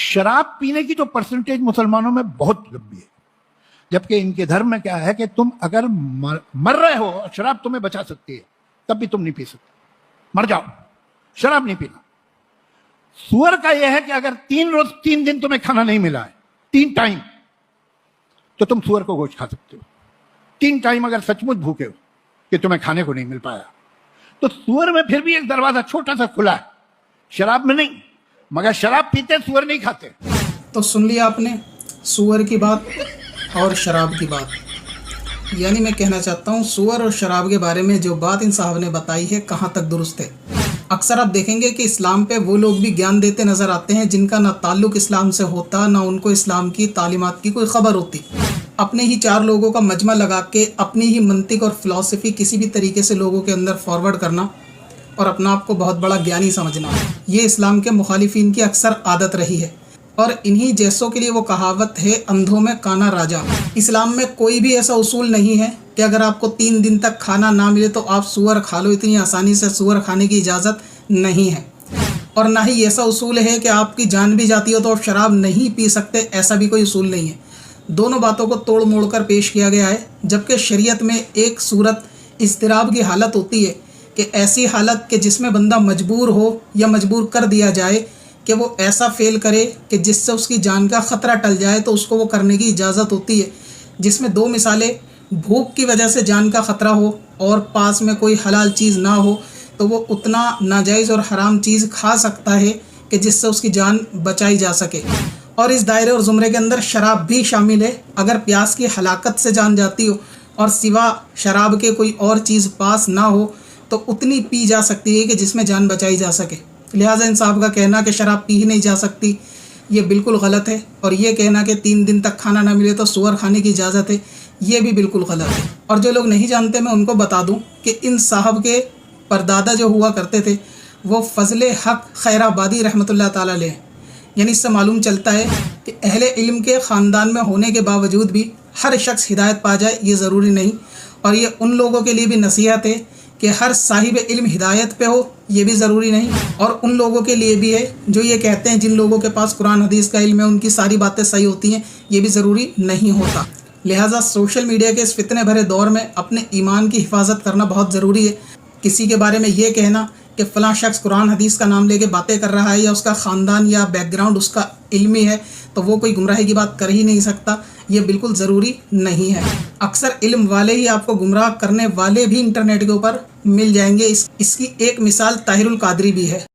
शराब पीने की तो परसेंटेज मुसलमानों में बहुत लंबी है, जबकि इनके धर्म में क्या है कि तुम अगर मर रहे हो, शराब तुम्हें बचा सकती है, तब भी तुम नहीं पी सकते, मर जाओ, शराब नहीं पीना। सुअर का यह है कि अगर 3 दिन तुम्हें खाना नहीं मिला है, 3 टाइम, तो तुम सुअर को गोश्त खा सकते हो। 3 टाइम अगर सचमुच भूखे हो कि तुम्हें खाने को नहीं मिल पाया, तो सुअर में फिर भी एक दरवाजा छोटा सा खुला है, शराब में नहीं। मगर शराब पीते सुअर नहीं खाते। तो सुन लिया आपने सुअर की बात और शराब की बात। यानी मैं कहना चाहता हूँ सुअर और शराब के बारे में जो बात इन साहब ने बताई है कहाँ तक दुरुस्त है। अक्सर आप देखेंगे कि इस्लाम पे वो लोग भी ज्ञान देते नज़र आते हैं जिनका ना ताल्लुक़ इस्लाम से होता, ना उनको इस्लाम की तालीमात की कोई ख़बर होती। अपने ही 4 लोगों का मजमा लगा के अपनी ही मंतिक और फ़िलासफ़ी किसी भी तरीके से लोगों के अंदर फॉरवर्ड करना और अपना आप को बहुत बड़ा ज्ञानी समझना, ये इस्लाम के मुखालिफिन की अक्सर आदत रही है। और इन्हीं जैसों के लिए वो कहावत है, अंधों में काना राजा। इस्लाम में कोई भी ऐसा उसूल नहीं है कि अगर आपको 3 दिन तक खाना ना मिले तो आप सूअर खा लो। इतनी आसानी से सूअर खाने की इजाज़त नहीं है। और ना ही ऐसा उसूल है कि आपकी जान भी जाती हो तो आप शराब नहीं पी सकते, ऐसा भी कोई उसूल नहीं है। दोनों बातों को तोड़ मोड़ कर पेश किया गया है। जबकि शरीयत में एक सूरत इस्तिराब की हालत होती है कि ऐसी हालत कि जिसमें बंदा मजबूर हो या मजबूर कर दिया जाए कि वो ऐसा फेल करे कि जिससे उसकी जान का ख़तरा टल जाए, तो उसको वो करने की इजाज़त होती है। जिसमें 2 मिसालें, भूख की वजह से जान का ख़तरा हो और पास में कोई हलाल चीज़ ना हो, तो वो उतना नाजायज़ और हराम चीज़ खा सकता है कि जिससे उसकी जान बचाई जा सके। और इस दायरे और ज़ुमरे के अंदर शराब भी शामिल है। अगर प्यास की हलाकत से जान जाती हो और सिवा शराब के कोई और चीज़ पास ना हो, तो उतनी पी जा सकती है कि जिसमें जान बचाई जा सके। लिहाजा इन साहब का कहना कि शराब पी ही नहीं जा सकती, ये बिल्कुल गलत है। और ये कहना कि 3 दिन तक खाना ना मिले तो सूअर खाने की इजाज़त है, ये भी बिल्कुल गलत है। और जो लोग नहीं जानते, मैं उनको बता दूं कि इन साहब के परदादा जो हुआ करते थे वो फजल हक खैराबादी रहमतुल्लाह ताला अलैह। यानी इससे मालूम चलता है कि अहले इल्म के ख़ानदान में होने के बावजूद भी हर शख्स हिदायत पा जाए, ये ज़रूरी नहीं। और ये उन लोगों के लिए भी नसीहत है कि हर साहिब इल्म हिदायत पे हो, ये भी ज़रूरी नहीं। और उन लोगों के लिए भी है जो ये कहते हैं जिन लोगों के पास कुरान हदीस का इल्म है उनकी सारी बातें सही होती हैं, ये भी ज़रूरी नहीं होता। लिहाजा सोशल मीडिया के इस फितने भरे दौर में अपने ईमान की हिफाजत करना बहुत ज़रूरी है। किसी के बारे में ये कहना कि फ़लाँ शख्स कुरान हदीस का नाम लेके बातें कर रहा है या उसका ख़ानदान या बैकग्राउंड उसका इल्मी है, तो वो कोई गुमराही की बात कर ही नहीं सकता, ये बिल्कुल ज़रूरी नहीं है। अक्सर इल्म वाले ही आपको गुमराह करने वाले भी इंटरनेट के ऊपर मिल जाएंगे। इसकी एक मिसाल ताहिरुल कादरी भी है।